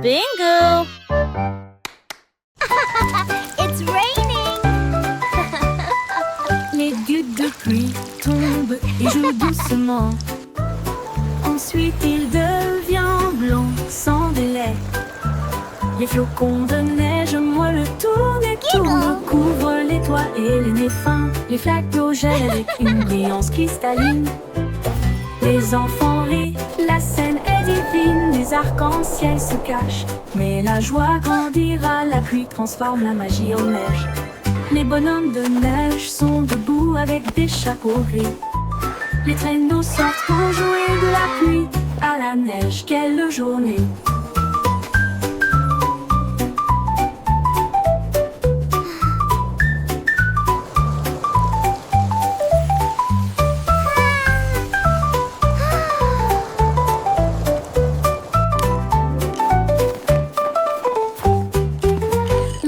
Bingo! It's raining! Les gouttes de pluie tombent et jouent doucement. Ensuite il devient blanc sans délai. Les flocons de neige moelleux tournent et tournent, couvrent les toits et les nez fins. Les flaques d'eau gèlent avec une brillance cristalline. Les enfants rient, la scène est divine. Les arcs-en-ciel se cachent, mais la joie grandira. La pluie transforme la magie en neige. Les bonhommes de neige sont debout avec des chapeaux gris. Les traîneaux sortent pour jouer de la pluie à la neige. Quelle journée!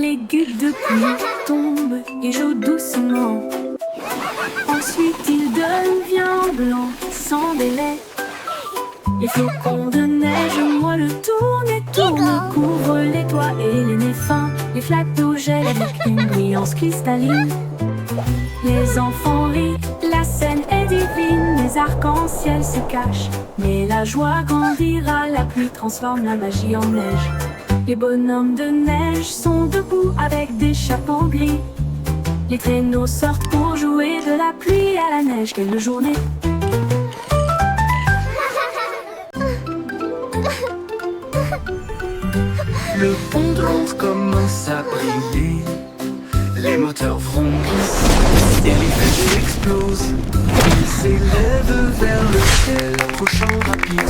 Les gouttes de pluie tombent et jouent doucement. Ensuite il devient blanc sans délai. Les flocons de neige moelleux tournent et tournent, couvrent les toits et les nez fins. Les flaques d'eau gèlent avec une brillance cristalline. Les enfants rient, la scène est divine. Les arcs-en-ciel se cachent, mais la joie grandira. La pluie transforme la magie en neige. Les bonhommes de neige sont debout avec des chapeaux gris. Les traîneaux sortent pour jouer de la pluie à la neige. Quelle journée! Le pont de Londres commence à briller. Les moteurs vrombissent et les fusées explosent. Ils s'élèvent vers le ciel, approchant rapidement.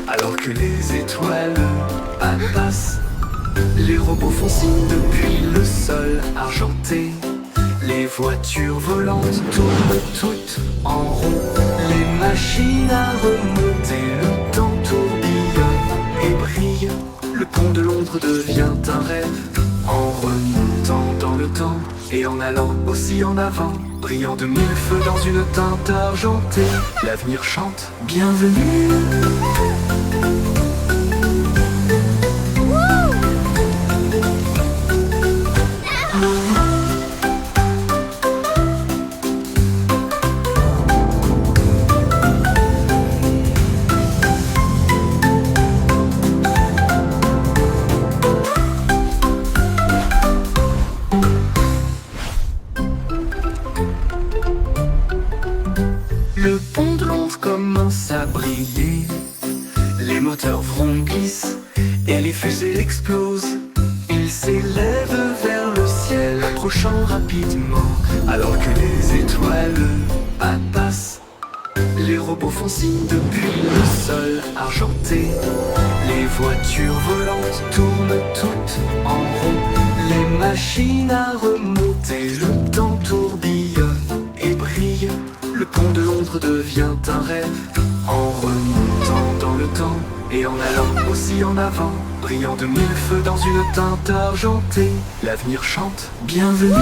Alors que les étoiles passent, les robots font signe depuis le sol argenté. Les voitures volantes tournent toutes en rond. Les machines à remonter, le temps tourbillonne et brille. Le pont de Londres devient un rêve, en remontant dans le temps et en allant aussi en avant, brillant de mille feux dans une teinte argentée. L'avenir chante, bienvenue. Le pont de Londres commence à briller. Les moteurs vrombissent et les fusées explosent. Ils s'élèvent vers le ciel, approchant rapidement. Alors que les étoiles passent, les robots font signe depuis le sol argenté. Les voitures volantes tournent toutes en rond. Les machines à remonter, le temps tourbillonne et brille. Le pont de Londres devient un rêve, en remontant dans le temps et en allant aussi en avant, brillant de mille feux dans une teinte argentée. L'avenir chante, bienvenue.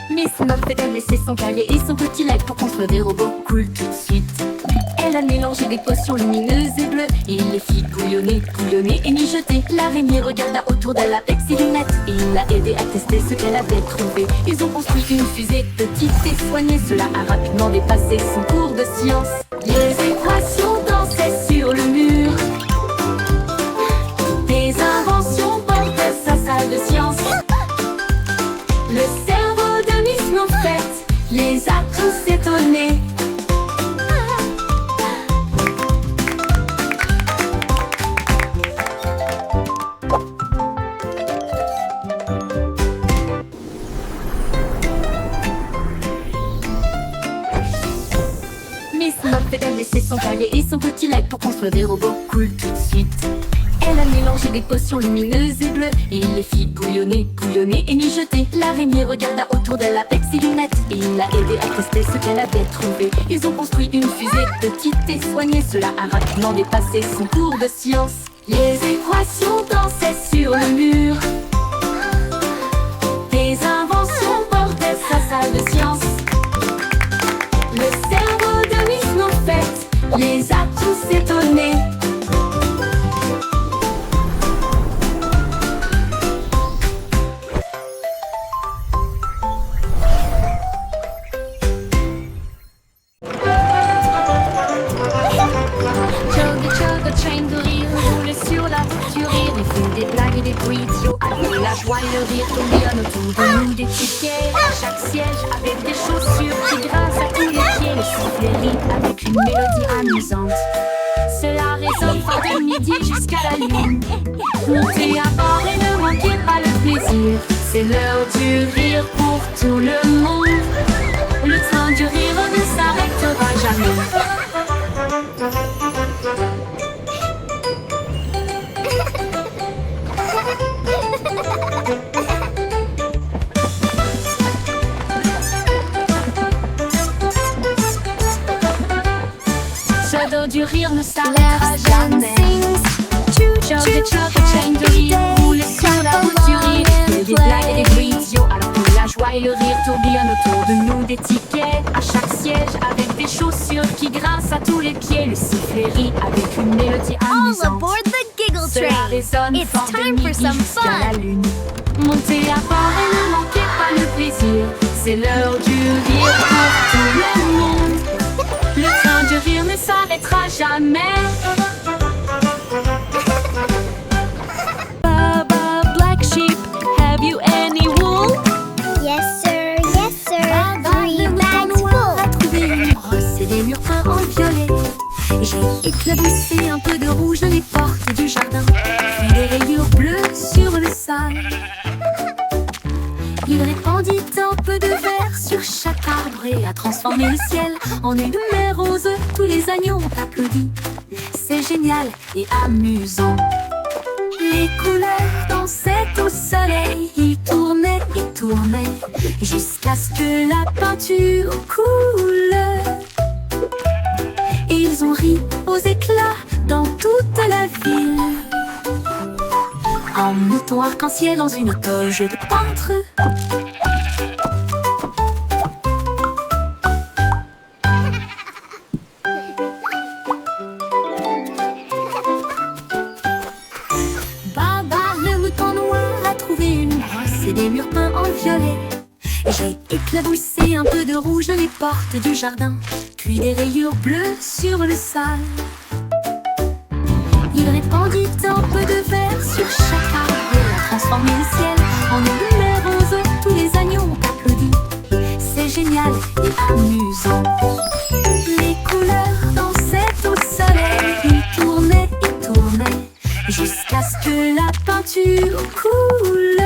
Miss Muffet a laissé son cahier et son petit lac pour construire des robots cool tout de suite. Elle a mélangé des potions lumineuses et bleues et il les fit bouillonner, bouillonner et mijoter. L'araignée regarda autour d'elle avec ses lunettes et il l'a aidé à tester ce qu'elle avait trouvé. Ils ont construit une fusée petite et soignée. Cela a rapidement dépassé son cours de science. Les équations dansaient sur le mur. Des inventions portaient sa salle de science. Le cerveau de Miss Muffet les a tous étonnés. Miss Muffet a laissé son cahier et son petit lac pour construire des robots cool tout de suite. Elle a mélangé des potions lumineuses et bleues. Il les fit bouillonner, bouillonner et mijoter. L'araignée regarda autour d'elle avec ses lunettes et il l'a aidé à tester ce qu'elle avait trouvé. Ils ont construit une fusée petite et soignée. Cela a rapidement dépassé son cours de science. Les équations dansaient sur le mur. Des inventions portaient sa salle de science. Le cerveau de Miss Moffett les a tous étonnés. Chug a train de rire roule sur la voiture. Il fait des blagues et des bruits idiots. Avec la joie et le rire tourbillonnent autour de nous des tickets. À chaque siège avec des chaussures qui grincent à tous les pieds. Le sifflet rit avec une mélodie amusante. Cela résonne fort de midi jusqu'à la lune. Montez à bord et ne manquez pas le plaisir. C'est l'heure du rire pour tout le monde. Le train du rire ne s'arrêtera jamais. Ce dos du rire ne s'arrêtera jamais. Chug a train de rire roule sur la route du rire. Il y a des blagues et des bruits idiots alors que la joie et le rire tourbillonnent autour de nous des tickets. À chaque siège avec des chaussures qui grincent à tous les pieds. Le sifflet rit avec une mélodie All amusante. aboard the Giggle Cela Train. résonne It's fort de time for midi some jusqu'à la fun. lune. Montez à bord et ne manquez pas le plaisir. C'est l'heure du rire pour tout le monde. Le train du rire ne s'arrêtera jamais. Baba, black sheep, have you any wool? Yes, sir. Yes, sir. Three Le bags mouton noir a full. trouvé une brosse et des murs peints en violet. J'ai éclaboussé un peu de rouge dans les portes du jardin, puis des rayures bleues sur le sol. Il répandit un peu de verre sur chaque arbre et a transformé le ciel en une mer rose. Tous les agneaux ont applaudi. C'est génial et amusant. Les couleurs dansaient au soleil. Ils tournaient et tournaient jusqu'à ce que la peinture coule. Ils ont ri aux éclats dans toute la ville. Un mouton arc-en-ciel dans une toge de peintre. Baba, le mouton noir a trouvé une brosse et des murs peints en violet. J'ai éclaboussé un peu de rouge dans les portes du jardin, puis des rayures bleues sur le sol. Il répandit un peu de verre sur chaque arbre et a transformé le ciel en une mer rose. Tous les agneaux ont applaudi. C'est génial et amusant. Les couleurs dansaient au soleil. Ils tournaient et tournaient jusqu'à ce que la peinture coule.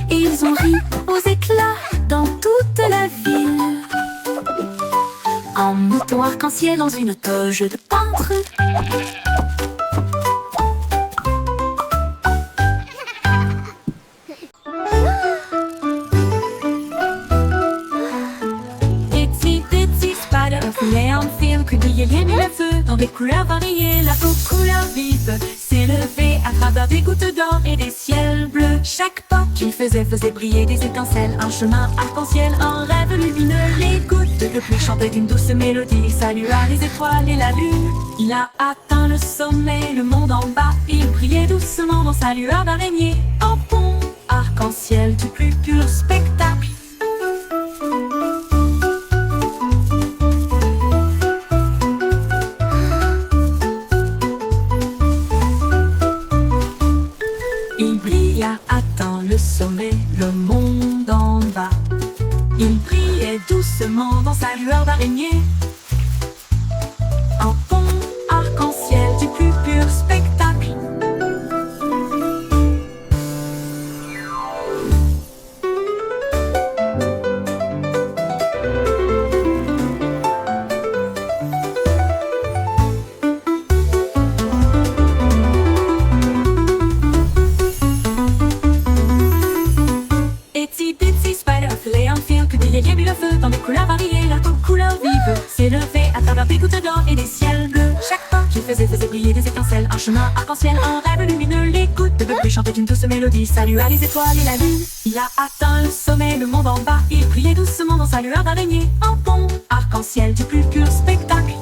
Ils ont ri aux éclats dans toute la ville. Un mouton arc-en-ciel dans une toge de peintre. Itsy bitsy spider voulait un film que brillait bien le feu. Dans des couleurs variées, la peau couleur vive s'élevait à travers des gouttes d'or et des ciels bleus. Chaque pas qu'il faisait briller des étincelles. Un chemin arc-en-ciel, un rêve lumineux. Les gouttes de pluie chantaient une douce mélodie. Il salua les étoiles et la lune. Il a atteint le sommet, le monde en bas. Il brillait doucement dans sa lueur d'araignée. Un pont arc-en-ciel du plus pur spectacle. Il brilla, atteint le sommet, le monde en bas. Il brillait doucement dans sa lueur d'araignée. Un pont arc-en-ciel du plus pur spectacle. les étincelles, un chemin arc-en-ciel, un rêve lumineux. Les gouttes de pluie chantaient une douce mélodie, salua les étoiles et la lune. Il a atteint le sommet, le monde en bas, il brillait doucement dans sa lueur d'araignée. Un pont arc-en-ciel du plus pur spectacle.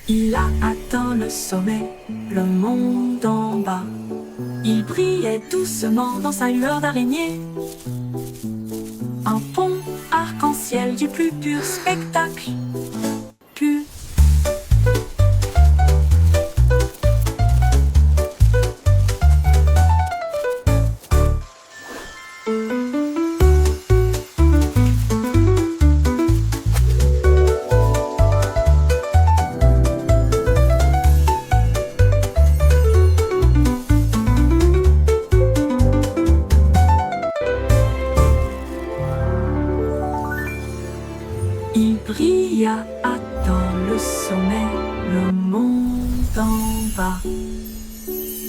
Il a atteint le sommet, le monde en bas. Il brillait doucement dans sa lueur d'araignée. Un pont arc-en-ciel du plus pur spectacle. Pur. Il brilla atteint le sommet, le monde en bas.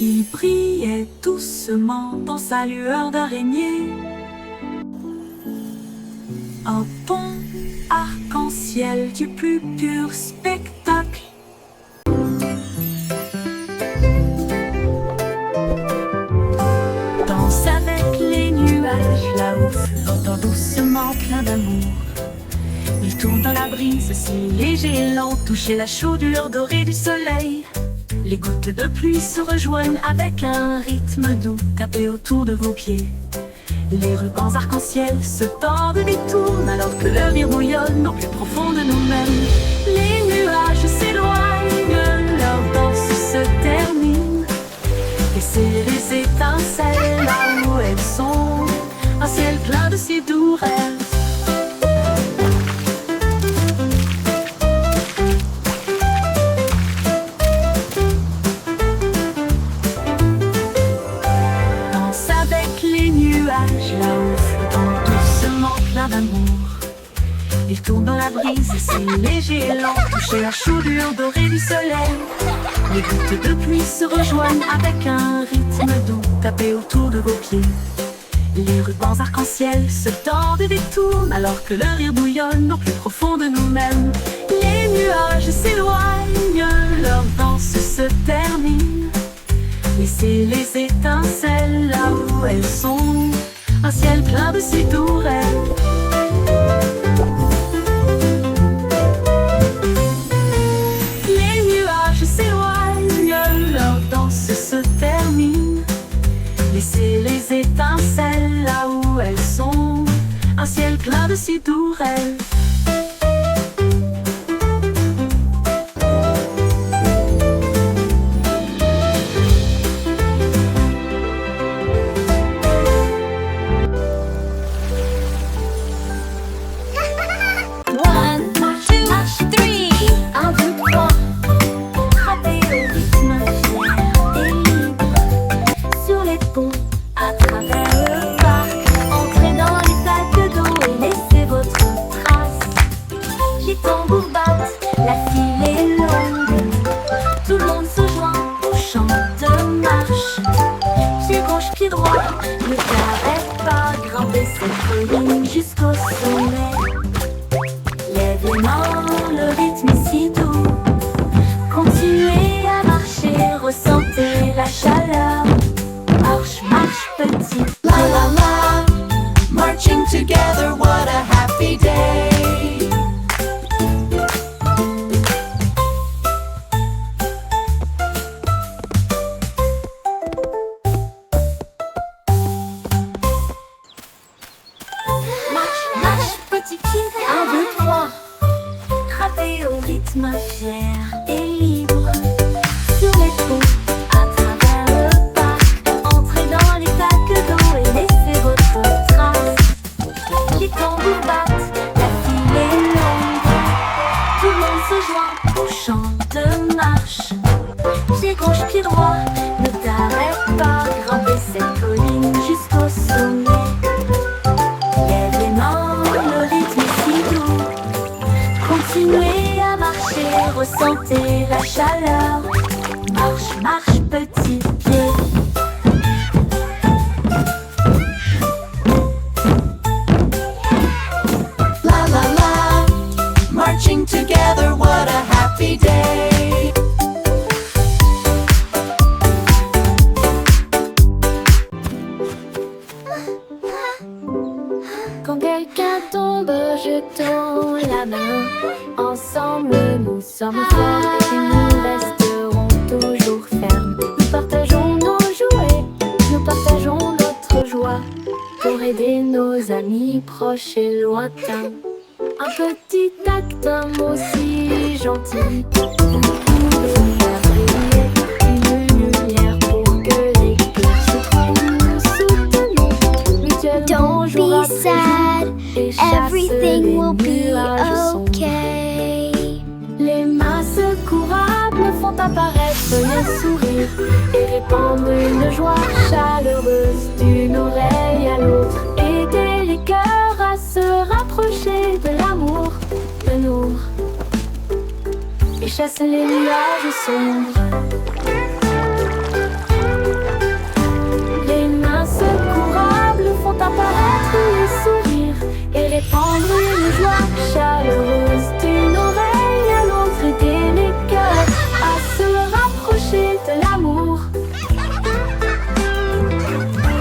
Il brillait doucement dans sa lueur d'araignée. Un pont arc-en-ciel du plus pur spectacle. Danse avec les nuages là-haut, flottant doucement plein d'amour. Il tourne dans la brise, si léger et lent, toucher la chaudure dorée du soleil. Les gouttes de pluie se rejoignent avec un rythme doux, tapé autour de vos pieds. Les rubans arc-en-ciel se tordent et tournent alors que leur rire bouillonne au plus profond de nous-mêmes. Les nuages s'éloignent, leur danse se termine. Laissez les étincelles là où elles sont, un ciel plein de si doux rêves. Là-haut, flottant doucement plein d'amour. Il tourne dans la brise, c'est léger et lent, toucher la chaudure dorée du soleil. Les gouttes de pluie se rejoignent avec un rythme doux, tapé autour de vos pieds. Les rubans arc-en-ciel se tordent et détournent alors que leur rire bouillonne au plus profond de nous-mêmes. Les nuages s'éloignent, leur danse se termine. Laissez les étincelles là où elles sont, un ciel plein de si doux rêves. Les nuages s'éloignent, leur danse se termine. Laissez les étincelles là où elles sont, un ciel plein de si doux rêves. Ne t'arrête pas, grimper cette colline jusqu'au sommet. Lève les mains, le rythme est si doux. Continuez à marcher, ressentez la chaleur. Marche, marche petit. La la la, marching together, what a happy day. Petit pied, 1, 2, 3. Gravez au rythme fier et libre. Sur les ponts, à travers le parc. Entrez dans les flaques d'eau et laissez votre trace. Les tambours battent, la file est longue. Tout le monde se joint au chant de marche. Pied gauche, pied droit, ne t'arrête pas. Grimper cette colline jusqu'au sommet. Continuez à marcher, ressentez la chaleur. Marche, marche, petit pied. Quand quelqu'un tombe, jetons la main. Ensemble, nous sommes forts et nous resterons toujours fermes. Nous partageons nos jouets, nous partageons notre joie pour aider nos amis proches et lointains. Un petit acte, un mot si gentil, vous pouvez faire briller une lumière pour que les cœurs se trouvent. Nous soutenons mutuellement Don't jour be après sad, jour et chassent everything les will be nuages sombres. okay. Les mains secourables font apparaître le sourire et répandre une joie chaleureuse d'une oreille à l'autre. Aider les cœurs à se rapprocher de l'amour, de nous, et chasse les nuages sombres. Les mains secourables font apparaître les sourires et répandre une joie chaleureuse d'une oreille à l'autre. Aider les cœurs à se rapprocher de l'amour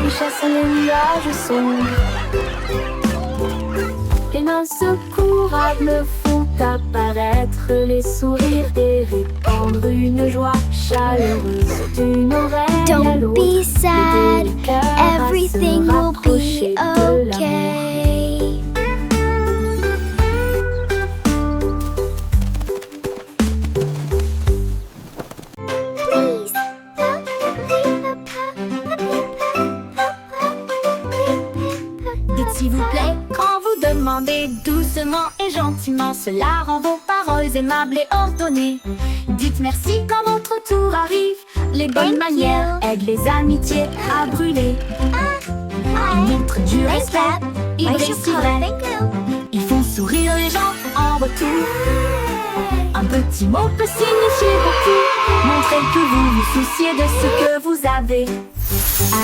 et chasse les nuages sombres. Les mains secourables font apparaître les sourires et répandre une joie chaleureuse d'une oreille à Don't l'autre. be sad, Aider les cœurs à se everything will rapprocher be de l'amour. okay. Please. Dites s'il vous plaît quand vous demandez doucement et gentiment. Cela rend vos paroles aimables et ordonnées. Dites merci quand votre tour arrive. Les bonnes Thank manières you. aident les amitiés à brûler. Ils montrent du respect, ils Why brillent you si call? vrai. Thank you. Ils font sourire les gens en retour. Un petit mot peut signifier beaucoup. Montrez que vous vous souciez de ce que vous avez.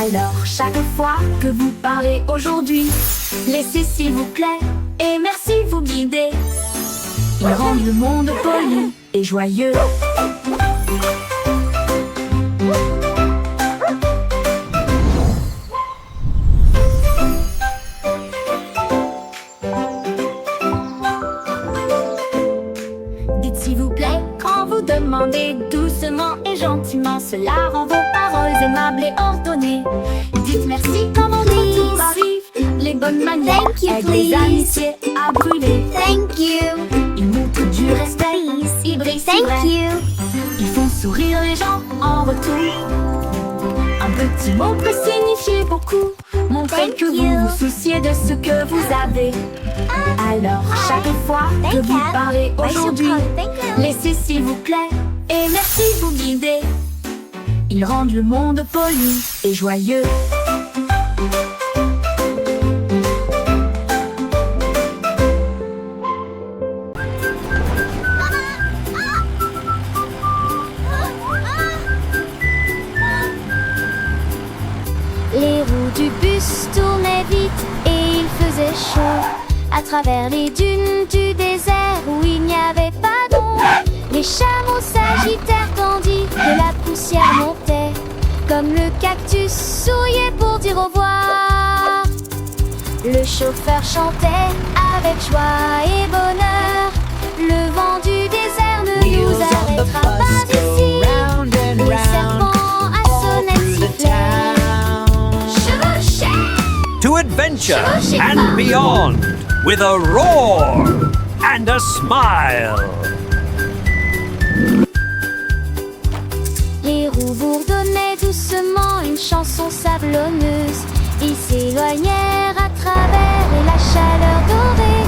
Alors chaque fois que vous parlez aujourd'hui, laissez s'il vous plaît et merci vous guider. Ils rendent le monde poli et joyeux. Dites s'il vous plaît quand vous demandez doucement et gentiment. Cela rend vos paroles aimables et ordonnées. Dites merci quand votre tour arrive. Les bonnes manières Thank you, aident les please. amitiés à brûler. Thank you. Ils montrent du respect, ils brillent si Thank vrai. you. Ils font sourire les gens en retour. Un petit mot peut signifier beaucoup. Montrez Thank que vous you. vous souciez de ce que vous avez. Alors chaque fois que Thank vous you. parlez Why you aujourd'hui, call? Thank you. laissez s'il vous plaît et merci vous guider. Ils rendent le monde poli et joyeux. Les roues du bus tournaient vite et il faisait chaud. À travers les dunes du désert où il n'y avait pas d'ombre, les chameaux s'agitèrent tandis que la poussière montait. Comme le cactus souriait pour dire au revoir. Le chauffeur chantait avec joie et bonheur. Le vent du désert ne nous arrêtera pas d'ici. Les serpents à sonnette sifflaient. To adventure and beyond with a roar and a smile. Les roues bourdonnaient doucement une chanson sablonneuse. Ils s'éloignèrent à travers la chaleur dorée,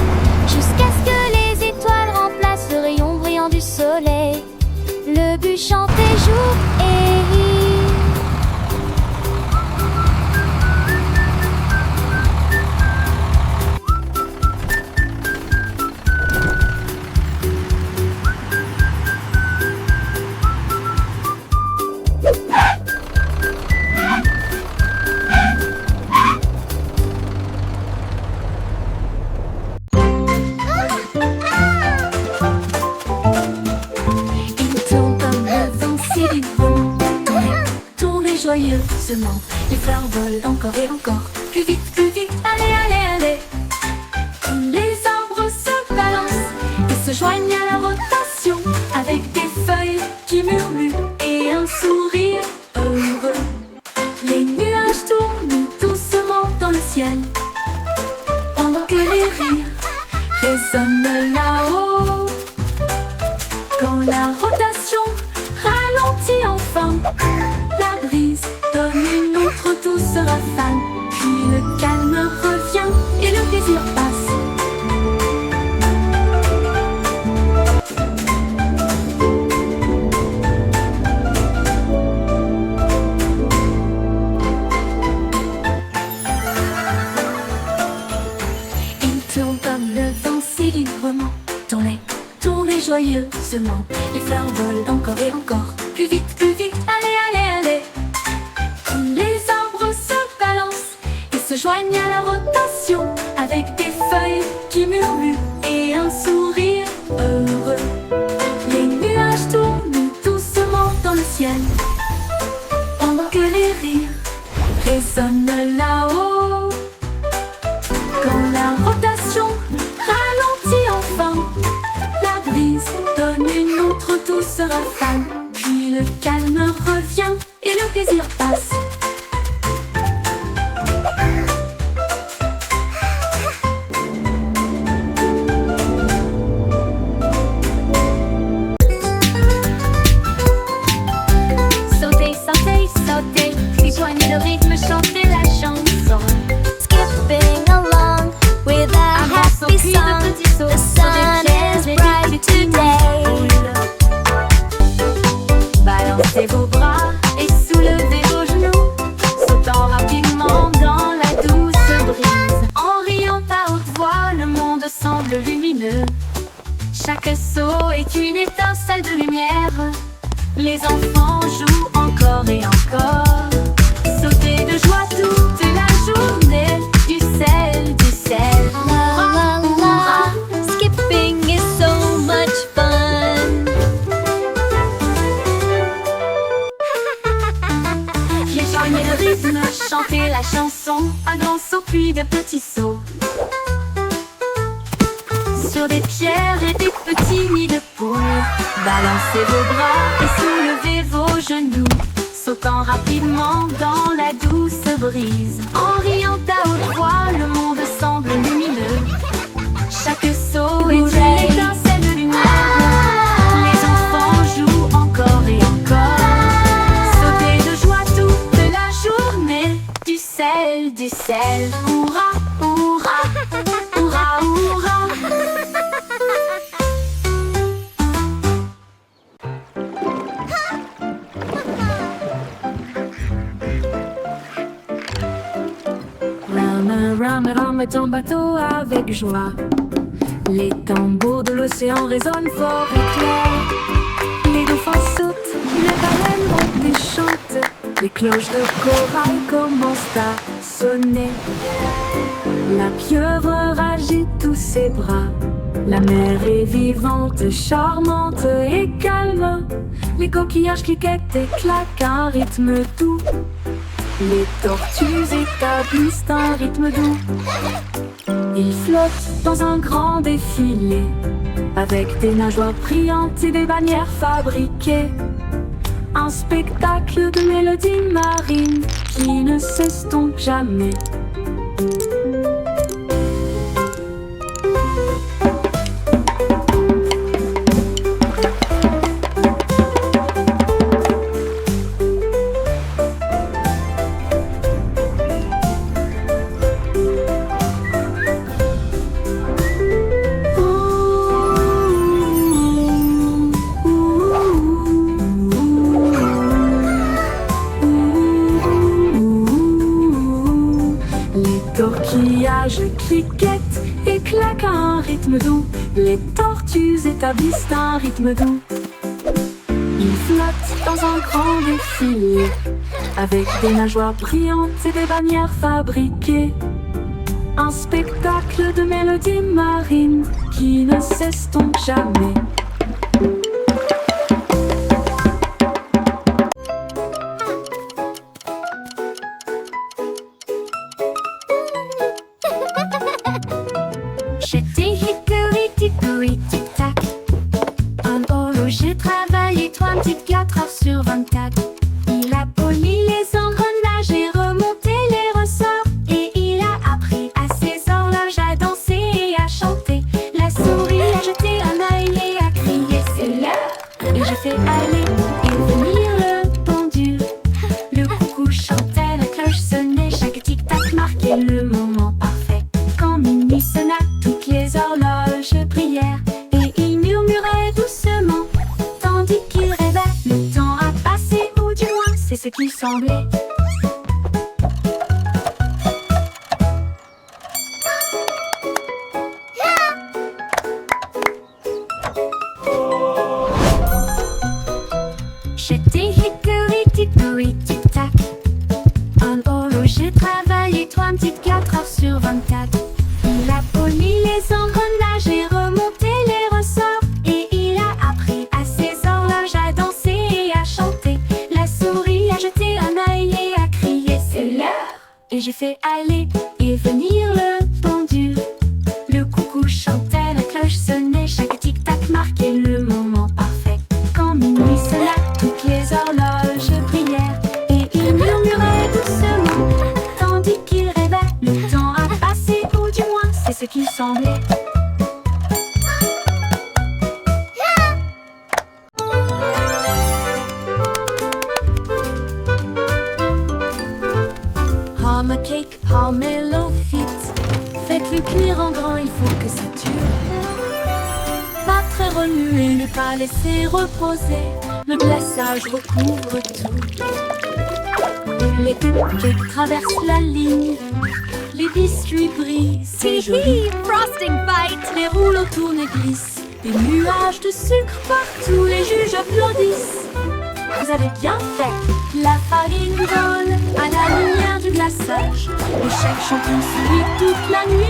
jusqu'à ce que les étoiles remplacent le rayon brillant du soleil. Le bus chantait jour et nuit. joyeusement. Les fleurs volent encore et encore. Plus vite, allez, allez, allez. résonne là-haut. Quand la rotation ralentit enfin, la brise donne une autre douce rafale. Puis le calme revient et le plaisir passe. Tournez joyeusement. Les fleurs volent encore et encore. Plus vite, allez, allez, allez. Les arbres se balancent et se joignent à la rotation, avec des feuilles qui murmurent et un sourire heureux. Les nuages tournent doucement dans le ciel, pendant que les rires résonnent là-haut. Quand la rotation ralentit enfin, la brise donne une autre douce rafale. Puis le calme revient et le plaisir passe. Sautez, sautez, sautez, rejoignez le rythme, chantez la chanson. Skipping along with a happy song. The sun is bright today. Balancez vos bras et soulevez vos genoux, sautant rapidement dans la douce brise. En riant à haute voix, le monde semble lumineux. Chaque saut est une étincelle de lumière. Les enfants jouent encore et encore. Sautez de joie toute la journée. Du sel, du sel. La la la, skipping is so much fun. Rejoignez le rythme, chantez la chanson. Un grand saut puis de petits sauts sur des pierres et des petits nids de poules. Balancez vos bras et soulevez vos genoux, sautant rapidement dans la douce brise. En riant à haute voix, le monde semble lumineux. Chaque saut est une étincelle de lumière. Les enfants jouent encore et encore. Sautez de joie toute la journée. Du sel, du sel. Hurrah, hurrah, hurrah, hurrah. Rame ton bateau avec joie. Les tambours de l'océan résonnent fort et clair. Les dauphins sautent, les baleines montent et chantent. Les cloches de corail commencent à sonner. La pieuvre agite tous ses bras. La mer est vivante, charmante et calme. Les coquillages cliquettent et claquent un rythme doux. Les tortues établissent un rythme doux. Ils flottent dans un grand défilé, avec des nageoires brillantes et des bannières fabriquées. Un spectacle de mélodies marines qui ne s'estompe jamais. Torquillages cliquettent et claquent un rythme doux. Les tortues établissent un rythme doux. Ils flottent dans un grand défilé, avec des nageoires brillantes et des bannières fabriquées. Un spectacle de mélodies marines qui ne s'estompe jamais. J'étais hickory dickory tic tac. Un horloger travaillait 24 heures sur 24. Il a poli les engrenages et remonté les ressorts. Et il a appris à ses horloges à danser et à chanter. La ce qui semblait. J'étais hickory dickory tic tac. En horloger travaillé 24 heures sur 24. Il a poli les engrenages et remonté les ressorts. Et il a appris à ses horloges à danser et à chanter. La souris a jeté un œil et a crié c'est l'heure. Et j'ai fait aller et venir le pendule. Le coucou chantait, la cloche sonnait, chaque tic-tac marquait le moment parfait. Quand minuit sonna, toutes les horloges brillèrent et il murmurait doucement, tandis qu'il rêvait. Le temps a passé, ou du moins c'est ce qui semblait. Hum a cake, hum mellow fit. Faites-le cuire en grand, il faut que ça dure. Pas très remuer, ne pas laisser reposer. Le glaçage recouvre tout. Les cupcakes traversent la ligne. Les biscuits brillent, c'est joli. Frosting fight! Les rouleaux tournent et glissent. Des nuages de sucre partout, les juges applaudissent. Vous avez bien fait. La farine vole à la lumière du glaçage. Le chef champion sourit toute la nuit.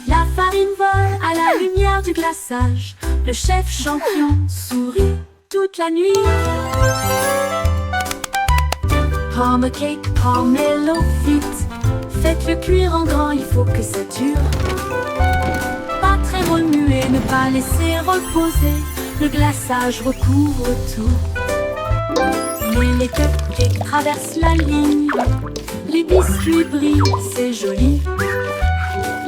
La farine vole à la lumière du glaçage. Le chef champion sourit toute la nuit. Hum a cake, hum mellow fit. Faites-le cuire en grand, il faut que ça dure. Pas très remuer, ne pas laisser reposer. Le glaçage recouvre tout. Mais les cupcakes traversent la ligne. Les biscuits brillent, c'est joli.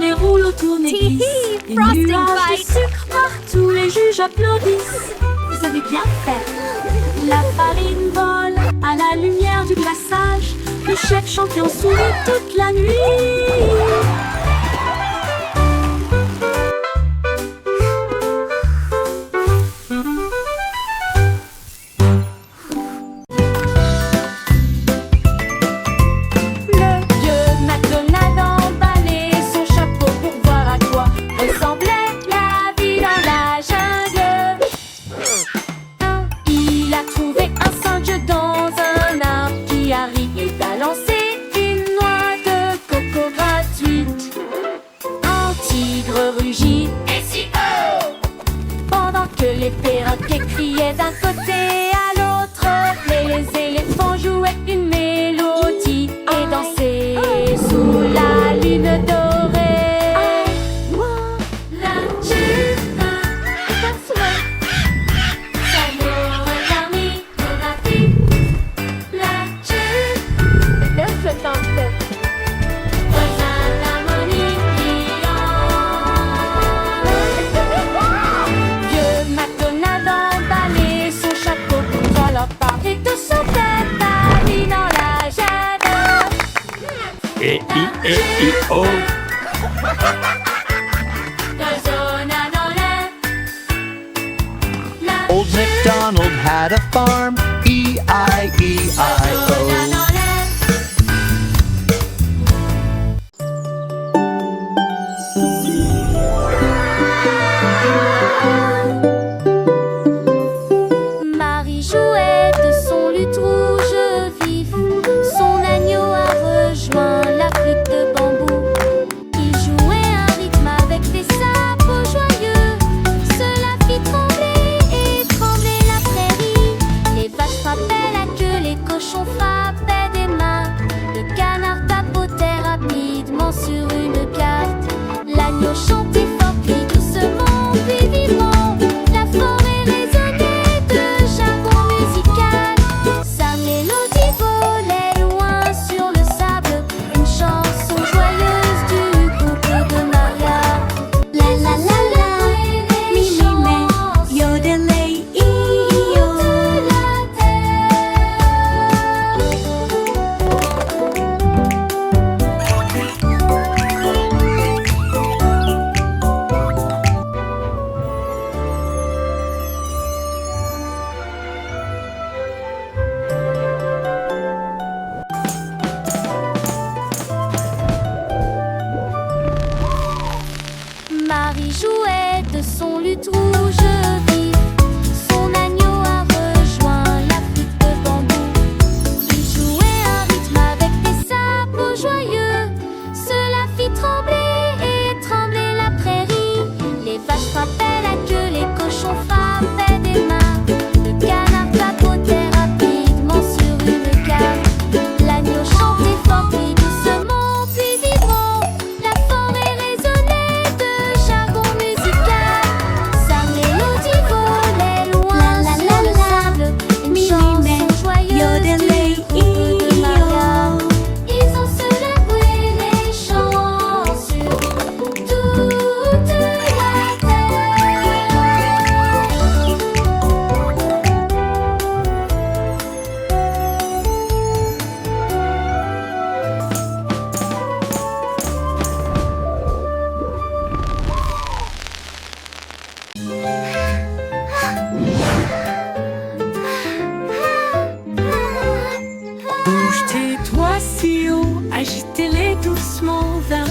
Les rouleaux tournent et glissent. Des Frosting nuages de fight. sucre partout, les juges applaudissent. Vous avez bien fait. La farine vole à la lumière du glaçage. Le chef champion sourit toute la nuit. Le vieux McDonald emballait son chapeau pour voir à quoi ressemblait la vie dans la jungle. Il a trouvé un singe dans un arbre qui arrive à lancer une noix de coco gratuite. Un tigre rugit pendant que les perroquets criaient d'un côté à l'autre. Les éléphants jouaient une mélodie et dansaient sous la lune dorée. La jupe, Samoa Garni, Donati. La jupe, voisin l'harmonie Vieux McDonald emballait son chapeau pour leur parler de son tête à lui dans la jungle. E-I-E-I-O. Résonna dans l'air. La Old MacDonald had a farm, E-I-E-I-O. résonna dans l'air. Marie jouait de son luth rouge vif. Son agneau a rejoint la flûte de bambou. Il jouait un rythme avec des sabots joyeux. Cela fit trembler et trembler la prairie. Les vaches frappaient la queue, les cochons frappaient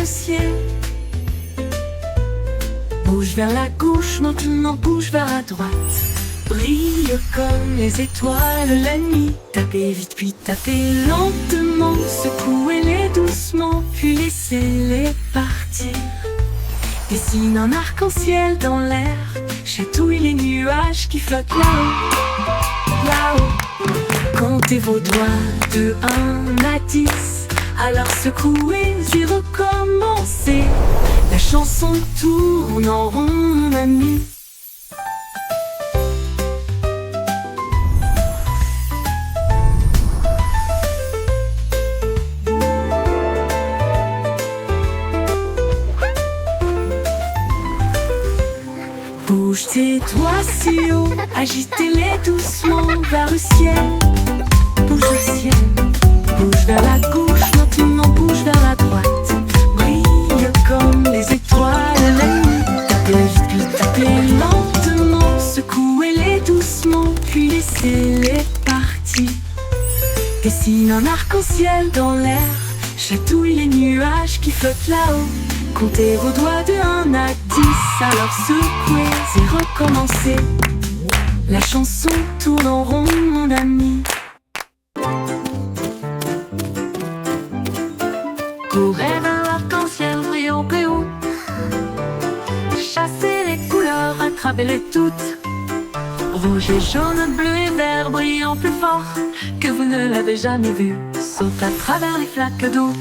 le ciel. Bouge vers la gauche, maintenant bouge vers la droite. Brille comme les étoiles la nuit. Tapez vite puis tapez lentement. Secouez-les doucement puis laissez-les partir. Dessine un arc-en-ciel dans l'air. Chatouille les nuages qui flottent là-haut, là-haut. Comptez vos doigts de 1 à 10. Alors secouez et recommencez. La chanson tourne en rond, mon ami. Bouge tes doigts si haut, agitez-les doucement vers le ciel. Bouge au ciel, bouge vers la gauche, maintenant bouge vers la droite. Brille comme les étoiles la nuit. Tapez vite puis tapez lentement. Secouez-les doucement puis laissez-les partir. Dessine un arc-en-ciel dans l'air. Chatouille les nuages qui flottent là-haut. Comptez vos doigts de 1 à 10. Alors secouez et recommencez. La chanson tourne en rond, mon ami. Courez vers l'arc-en-ciel brillant plus haut. Chassez les couleurs, attrapez-les toutes. Rouge et jaune, bleu et vert brillant plus fort que vous ne l'avez jamais vu. Saute à travers les flaques d'eau.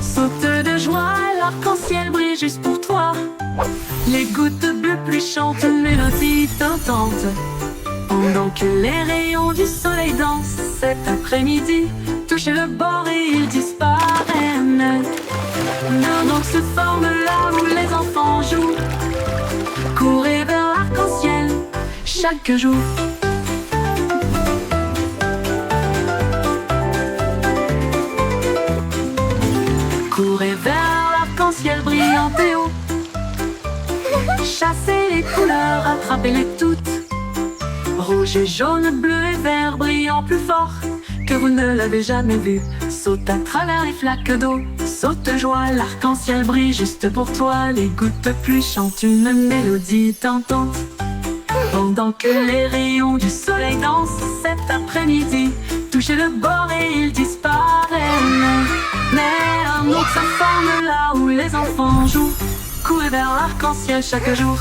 Saute de joie, l'arc-en-ciel brille juste pour toi. Les gouttes bleues pluie chantent une mélodie tentante. Pendant que les rayons du soleil dansent cet après-midi, touchez le bord et ils disparaissent. Nos noms se forment là où les enfants jouent. Courez vers l'arc-en-ciel chaque jour. Courez vers l'arc-en-ciel brillant et haut. Chassez les couleurs, attrapez-les toutes. Rouge et jaune, bleu et vert brillant plus fort que vous ne l'avez jamais vu. Saute à travers les flaques d'eau. Saute de joie, l'arc-en-ciel brille juste pour toi. Les gouttes de pluie chantent une mélodie tentante. Pendant que les rayons du soleil dansent cet après-midi, touchez le bord et ils disparaissent. Mais un autre se forme là où les enfants jouent. Courez vers l'arc-en-ciel chaque jour.